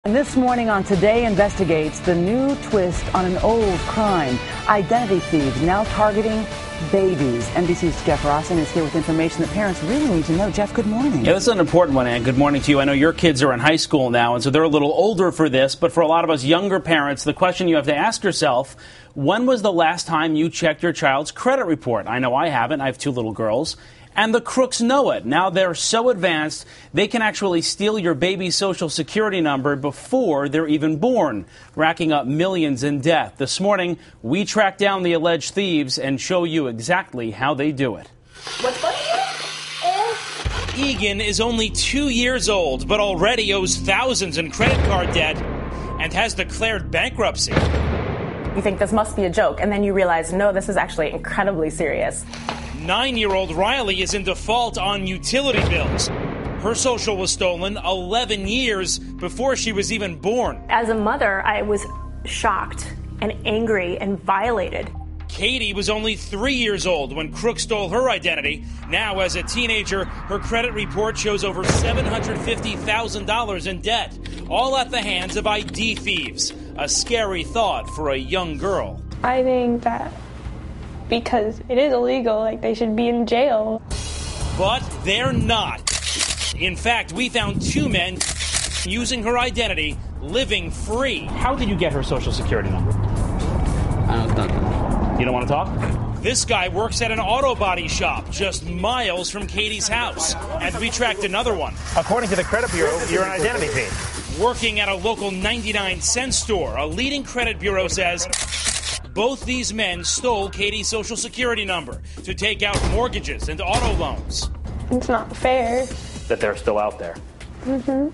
And this morning on Today Investigates, the new twist on an old crime. Identity thieves now targeting babies. NBC's Jeff Rossen is here with information that parents really need to know. Jeff, good morning. Yeah, this is an important one, Ann. Good morning to you. I know your kids are in high school now, and so they're a little older for this. But for a lot of us younger parents, the question you have to ask yourself, when was the last time you checked your child's credit report? I know I haven't. I have two little girls. And the crooks know it. Now they're so advanced, they can actually steal your baby's social security number before they're even born, racking up millions in debt. This morning, we tracked down the alleged thieves and show you exactly how they do it. Egan is only 2 years old, but already owes thousands in credit card debt and has declared bankruptcy. You think this must be a joke, and then you realize, no, this is actually incredibly serious. 9-year-old Riley is in default on utility bills. Her social was stolen 11 years before she was even born. As a mother, I was shocked and angry and violated. Katie was only 3 years old when crooks stole her identity. Now, as a teenager, her credit report shows over $750,000 in debt, all at the hands of ID thieves. A scary thought for a young girl. I think that because it is illegal, they should be in jail. But they're not. In fact, we found two men using her identity, living free. How did you get her social security number? I don't know. You don't want to talk? This guy works at an auto body shop just miles from Katie's house. And we tracked another one. According to the credit bureau, you're an identity thief. Working at a local 99-cent store, a leading credit bureau says both these men stole Katie's social security number to take out mortgages and auto loans. It's not fair. That they're still out there. Mm-hmm.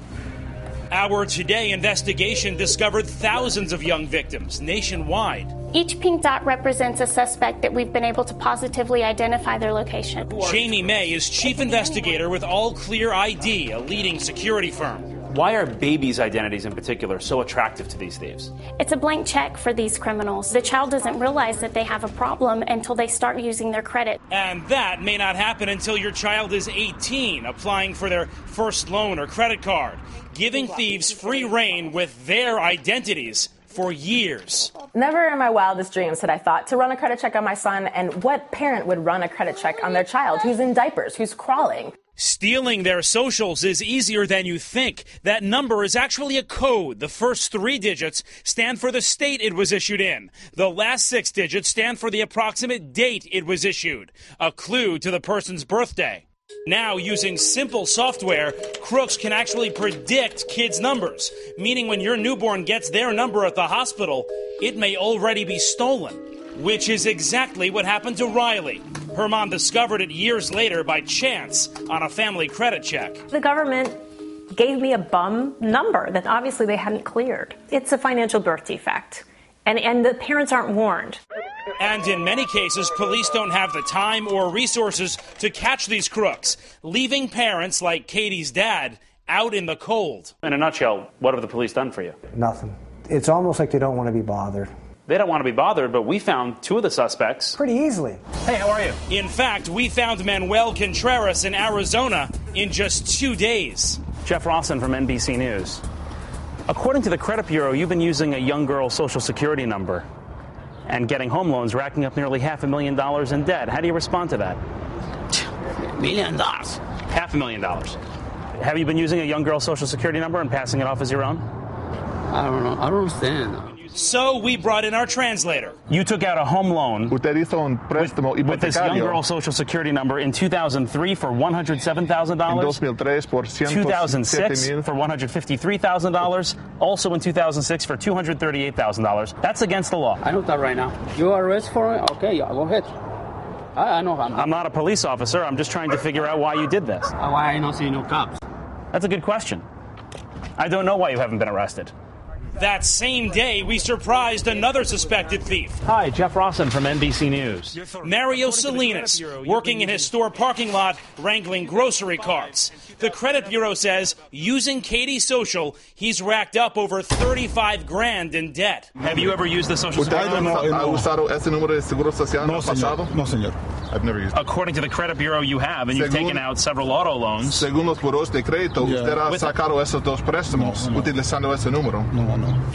Our Today investigation discovered thousands of young victims nationwide. Each pink dot represents a suspect that we've been able to positively identify their location. Jamie May is chief investigator with All Clear ID, a leading security firm. Why are babies' identities in particular so attractive to these thieves? It's a blank check for these criminals. The child doesn't realize that they have a problem until they start using their credit. And that may not happen until your child is 18, applying for their first loan or credit card, giving thieves free rein with their identities for years. Never in my wildest dreams had I thought to run a credit check on my son, and what parent would run a credit check on their child who's in diapers, who's crawling? Stealing their socials is easier than you think. That number is actually a code. The first 3 digits stand for the state it was issued in. The last 6 digits stand for the approximate date it was issued, a clue to the person's birthday. Now, using simple software, crooks can actually predict kids' numbers, meaning when your newborn gets their number at the hospital, it may already be stolen, which is exactly what happened to Riley. Her mom discovered it years later by chance on a family credit check. The government gave me a bum number that obviously they hadn't cleared. It's a financial birth defect, and the parents aren't warned. And in many cases, police don't have the time or resources to catch these crooks, leaving parents like Katie's dad out in the cold. In a nutshell, what have the police done for you? Nothing. It's almost like they don't want to be bothered. They don't want to be bothered, but we found 2 of the suspects. Pretty easily. Hey, how are you? In fact, we found Manuel Contreras in Arizona in just 2 days. Jeff Rossen from NBC News. According to the credit bureau, you've been using a young girl's social security number and getting home loans, racking up nearly $500,000 in debt. How do you respond to that? $1 million. $500,000. Have you been using a young girl's social security number and passing it off as your own? I don't know. I don't understand. So we brought in our translator. You took out a home loan with this young girl's social security number in 2003 for $107,000, 2006 for $153,000, also in 2006 for $238,000. That's against the law. I know that right now. You arrest for it? Okay, go ahead. I know. I'm not a police officer. I'm just trying to figure out why you did this. Why I don't see no cops? That's a good question. I don't know why you haven't been arrested. That same day, we surprised another suspected thief. Hi, Jeff Rossen from NBC News. Mario Salinas, working in his store parking lot, wrangling grocery carts. The credit bureau says, using Katie's social, he's racked up over $35,000 in debt. Have you ever used the social security number? ¿Ha usado ese número de seguro social? No, señor. I've never used it. According to the credit bureau, you have, and you've taken out several auto loans. Según los buros de crédito, usted ha sacado esos dos préstamos utilizando ese número. No.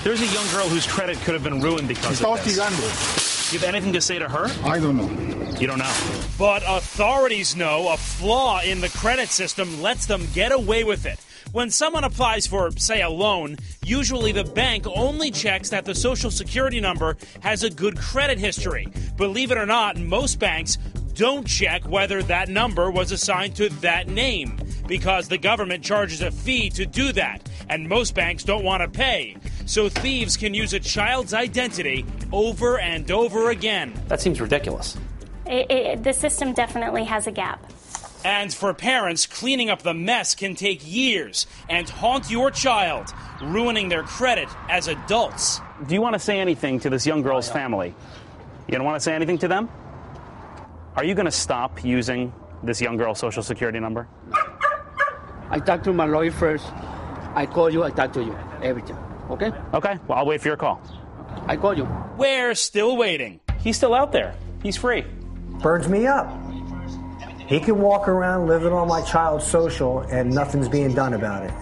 There's a young girl whose credit could have been ruined because of this. You have anything to say to her? I don't know. You don't know. But authorities know a flaw in the credit system lets them get away with it. When someone applies for, say, a loan, usually the bank only checks that the Social Security number has a good credit history. Believe it or not, most banks don't check whether that number was assigned to that name because the government charges a fee to do that, and most banks don't want to pay. So thieves can use a child's identity over and over again. That seems ridiculous. The system definitely has a gap. And for parents, cleaning up the mess can take years and haunt your child, ruining their credit as adults. Do you want to say anything to this young girl's family? You don't want to say anything to them? Are you going to stop using this young girl's Social Security number? I talked to my lawyer first. I call you, I talk to you. Everything. Okay? Okay. Well, I'll wait for your call. I call you. We're still waiting. He's still out there. He's free. Burns me up. He can walk around living on my child's social and nothing's being done about it.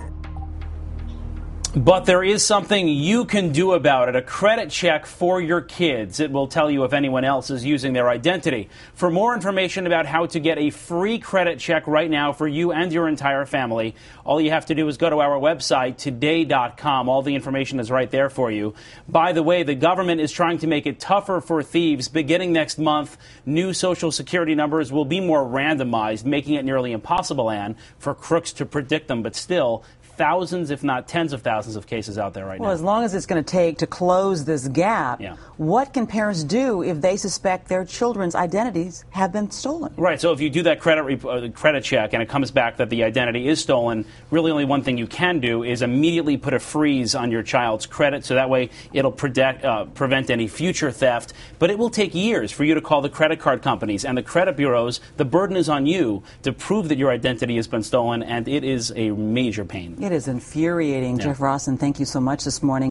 But there is something you can do about it, a credit check for your kids. It will tell you if anyone else is using their identity. For more information about how to get a free credit check right now for you and your entire family, all you have to do is go to our website, today.com. All the information is right there for you. By the way, the government is trying to make it tougher for thieves. Beginning next month, new Social Security numbers will be more randomized, making it nearly impossible, Ann, for crooks to predict them. But still, thousands, if not tens of thousands of cases out there right now. Well, as long as it's going to take to close this gap, what can parents do if they suspect their children's identities have been stolen? Right. So if you do that credit check and it comes back that the identity is stolen, really only one thing you can do is immediately put a freeze on your child's credit, so that way it'll prevent any future theft. But it will take years for you to call the credit card companies and the credit bureaus. The burden is on you to prove that your identity has been stolen, and it is a major pain. It is infuriating. Jeff Rossen, thank you so much this morning.